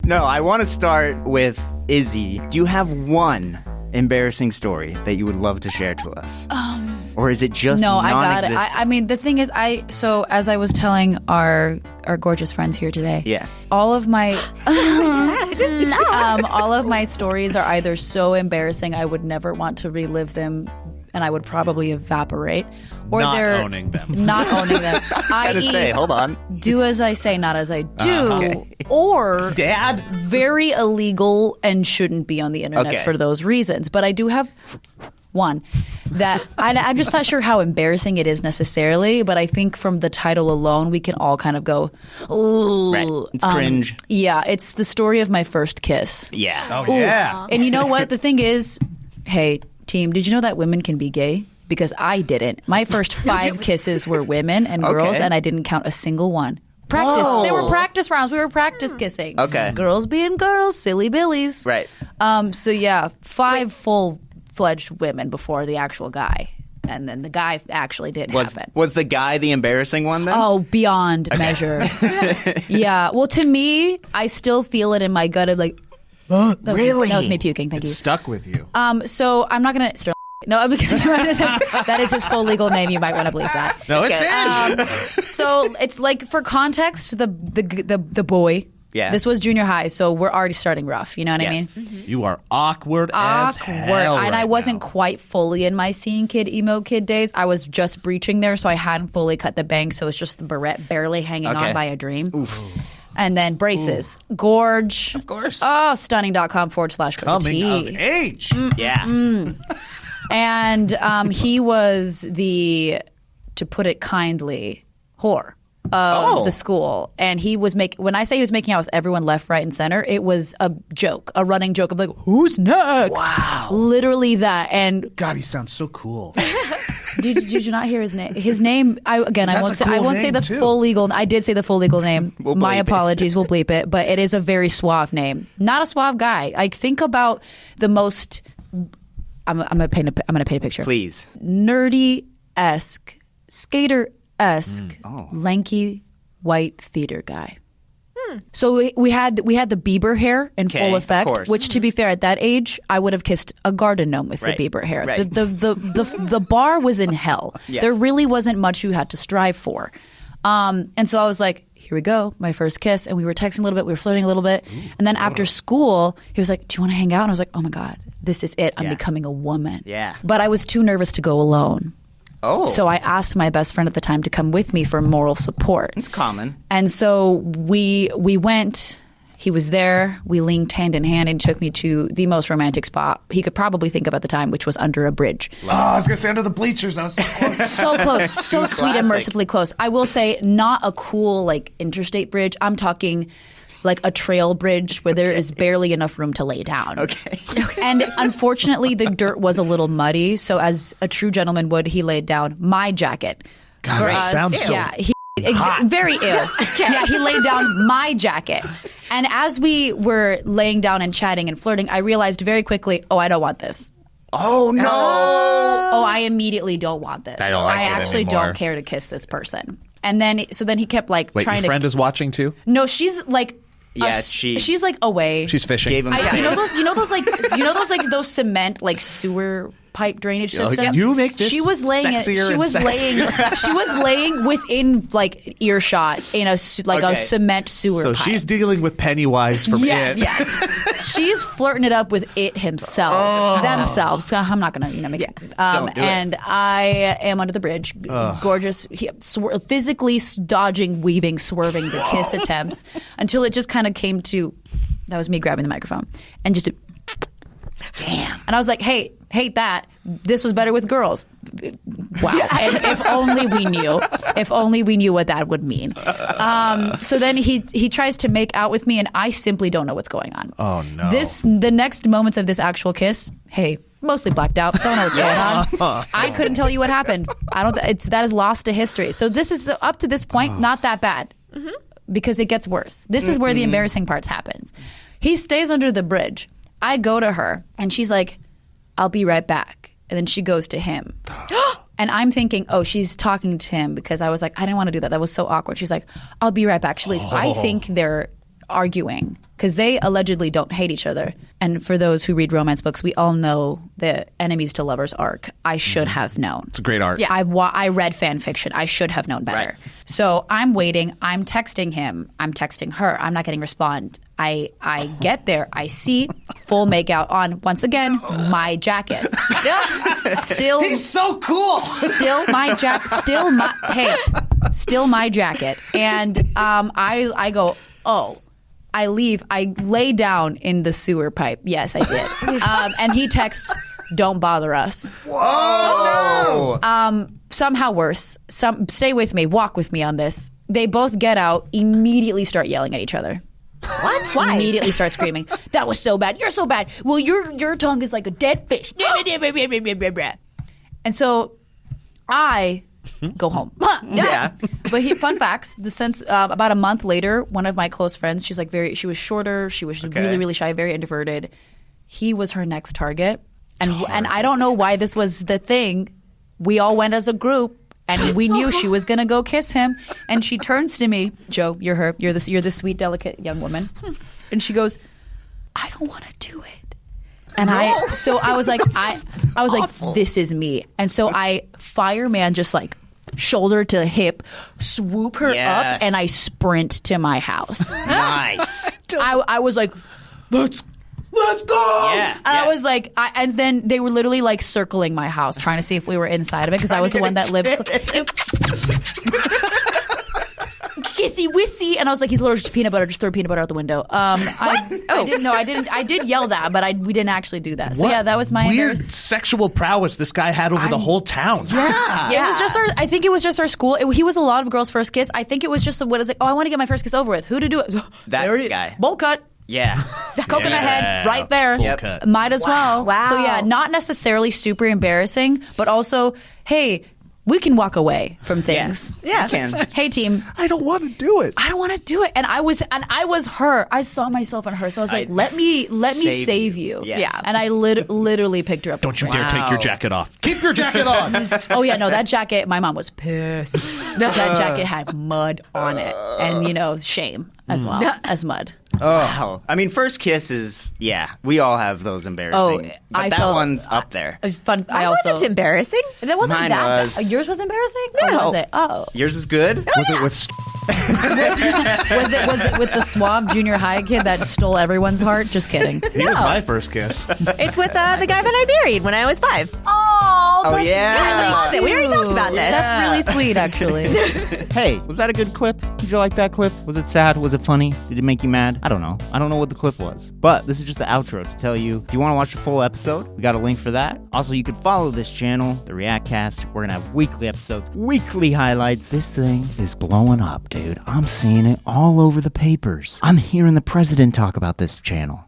No, I want to start with Izzy. Do you have one embarrassing story that you would love to share to us? Or is it just No, I got it. non-existent? I mean, the thing is, so as I was telling our gorgeous friends here today, Yeah. all of my all of my stories are either so embarrassing I would never want to relive them, and I would probably evaporate, or Not they're owning them. not owning them. I was gonna say, hold on. Do as I say, not as I do, or Dad? very illegal and shouldn't be on the internet Okay. for those reasons. But I do have one that I'm just not sure how embarrassing it is necessarily, but I think from the title alone, we can all kind of go, ooh. Right. It's cringe. Yeah, it's the story of my first kiss. Yeah. Oh, yeah. And you know what? The thing is, hey, team, did you know that women can be gay? Because I didn't. My first 5 kisses were women and girls, Okay. and I didn't count a single one. Practice. Whoa. They were practice rounds. We were practice kissing. Okay. Girls being girls, silly billies. Right. So yeah, 5 full-fledged women before the actual guy. And then the guy actually did happen. Was the guy the embarrassing one then? Oh, beyond measure. Yeah. Well, to me, I still feel it in my gut of like, really? That was me puking. Thank It you. stuck with you. So I'm not going to... No, that is his full legal name. You might want to believe that. No, it's in. So it's like, for context, the boy. Yeah. This was junior high, so we're already starting rough. You know what I mean? You are awkward as hell And I right wasn't now. quite fully in my scene kid, emo kid days. I was just breaching there, so I hadn't fully cut the bangs, so it's just the barrette barely hanging Okay. on by a dream. And then braces. Gorge. Of course. Oh, stunning.com/Cookie Coming T. of age. Yeah. And he was the, to put it kindly, whore of the school. And he was when I say he was making out with everyone left, right, and center, it was a joke, a running joke of like, who's next? Wow. Literally that. And God, he sounds so cool. did you not hear his name? His name, I won't a cool say name, the too. full legal, I did say the full legal name. We'll My bleep it. apologies, we'll bleep it. But it is a very suave name. Not a suave guy. Like, think about the most, I'm gonna paint a picture. Please. Nerdy-esque, skater-esque, lanky white theater guy. So we had the Bieber hair in Okay, full of effect, course. which, to be fair, at that age, I would have kissed a garden gnome with Right, the Bieber hair. right. The bar was in hell. Yeah. There really wasn't much you had to strive for. And so I was like, here we go, my first kiss. And we were texting a little bit, we were flirting a little bit. And then after school, he was like, do you want to hang out? And I was like, oh my God, this is it. I'm Yeah. becoming a woman. Yeah. But I was too nervous to go alone. Oh. So I asked my best friend at the time to come with me for moral support. It's common. And so we went. He was there. We linked hand in hand and took me to the most romantic spot he could probably think of at the time, which was under a bridge. Oh, I was going to say under the bleachers. I was so close. So close, so sweet and Classic. mercifully close. I will say, not a cool like interstate bridge. I'm talking like a trail bridge where there is barely enough room to lay down. Okay. And unfortunately, the dirt was a little muddy. So as a true gentleman would, he laid down my jacket. God, for that us. sounds so Yeah, very ill. Yeah, he laid down my jacket. And as we were laying down and chatting and flirting, I realized very quickly, oh, I don't want this. Oh, no. Oh, I immediately don't want this. I don't like it actually anymore. don't care to kiss this person. And then he kept like Wait, trying your friend to. is watching too? No, she's like. Yeah, she's like away. She's fishing. Gave him space. those cement like sewer pipe drainage Oh, systems. you make this She was laying it. sexier She and was sexier. She was laying within like earshot in a Okay. cement sewer. So pipe. she's dealing with Pennywise from Yeah, It. yeah. She's flirting it up with it himself, themselves. I'm not gonna, make. Don't do it. And I am under the bridge, gorgeous, physically dodging, weaving, swerving the kiss attempts until it just kind of came to. That was me grabbing the microphone and just. Damn. And I was like, hey, hate that. This was better with girls. Wow. And if only we knew. If only we knew what that would mean. So then he tries to make out with me, and I simply don't know what's going on. Oh, no. The next moments of this actual kiss, hey, mostly blacked out. Don't know what's going on. I couldn't tell you what happened. That is lost to history. So this is up to this point not that bad. Because it gets worse. This is where the embarrassing part happens. He stays under the bridge. I go to her, and she's like, I'll be right back. And then she goes to him. And I'm thinking, oh, she's talking to him because I was like, I didn't want to do that. That was so awkward. She's like, I'll be right back. She leaves. I think they're arguing because they allegedly don't hate each other. And for those who read romance books, we all know the enemies to lovers arc. I should have known. It's a great arc. Yeah, I read fan fiction. I should have known better. Right. So I'm waiting. I'm texting him. I'm texting her. I'm not getting respond. I get there. I see full makeout on, once again, my jacket. Still, He's so cool. still my jacket. Still my jacket. And I go, oh. I leave. I lay down in the sewer pipe. Yes, I did. And he texts, "Don't bother us." Oh no! Somehow worse. Stay with me. Walk with me on this. They both get out. Immediately start yelling at each other. What? Why? Immediately start screaming. That was so bad. You're so bad. Well, your tongue is like a dead fish. And so I go home. Yeah. But fun facts. About a month later, one of my close friends, she was shorter. She was really, really shy, very introverted. He was her next target. And I don't know why this was the thing. We all went as a group. And we knew she was going to go kiss him. And she turns to me, "Joe, you're her. You're the sweet, delicate young woman." And she goes, "I don't want to do it." And I was like, this is me. And so I fireman just like shoulder to hip, swoop her up, and I sprint to my house. Nice. I was like, let's go. Yeah. And I was like, and then they were literally like circling my house, trying to see if we were inside of it because I was the one that lived. Kissy wissy, and I was like, he's allergic to peanut butter. Just throw peanut butter out the window. I didn't know. I did yell that, but we didn't actually do that. So yeah, that was my weird sexual prowess this guy had over the whole town. Yeah. It was just I think it was just our school. He was a lot of girls' first kiss. I think it was just what is like. Oh, I want to get my first kiss over with. Who to do it? That guy. Bowl cut. Yeah. Coconut head right there. Yep. Might as well. Wow. So yeah, not necessarily super embarrassing, but also, hey, we can walk away from things. Yeah. You can. Hey team, I don't want to do it. I don't want to do it. And I was her. I saw myself in her. So I was like, let me save you. Yeah. And I literally picked her up. Don't you and dare take your jacket off. Keep your jacket on. Oh yeah, no, that jacket, my mom was pissed. That jacket had mud on it. And shame as well as mud. Oh, I mean, first kiss is we all have those embarrassing. But that one's up there. Fun. Wasn't embarrassing. That wasn't Mine that. was. Yours was embarrassing. No. Or was it? Oh, Yours is good. Was it with? was it with the suave junior high kid that stole everyone's heart? Just kidding. He was my first kiss. It's with the guy that I married when I was 5. Oh, yeah. Yeah, I love it. We already talked about this. That's really sweet, actually. Hey, was that a good clip? Did you like that clip? Was it sad? Was it funny? Did it make you mad? I don't know. I don't know what the clip was. But this is just the outro to tell you, if you want to watch the full episode, we got a link for that. Also, you can follow this channel, the ReactCAST. We're going to have weekly episodes, weekly highlights. This thing is blowing up, dude. I'm seeing it all over the papers. I'm hearing the president talk about this channel.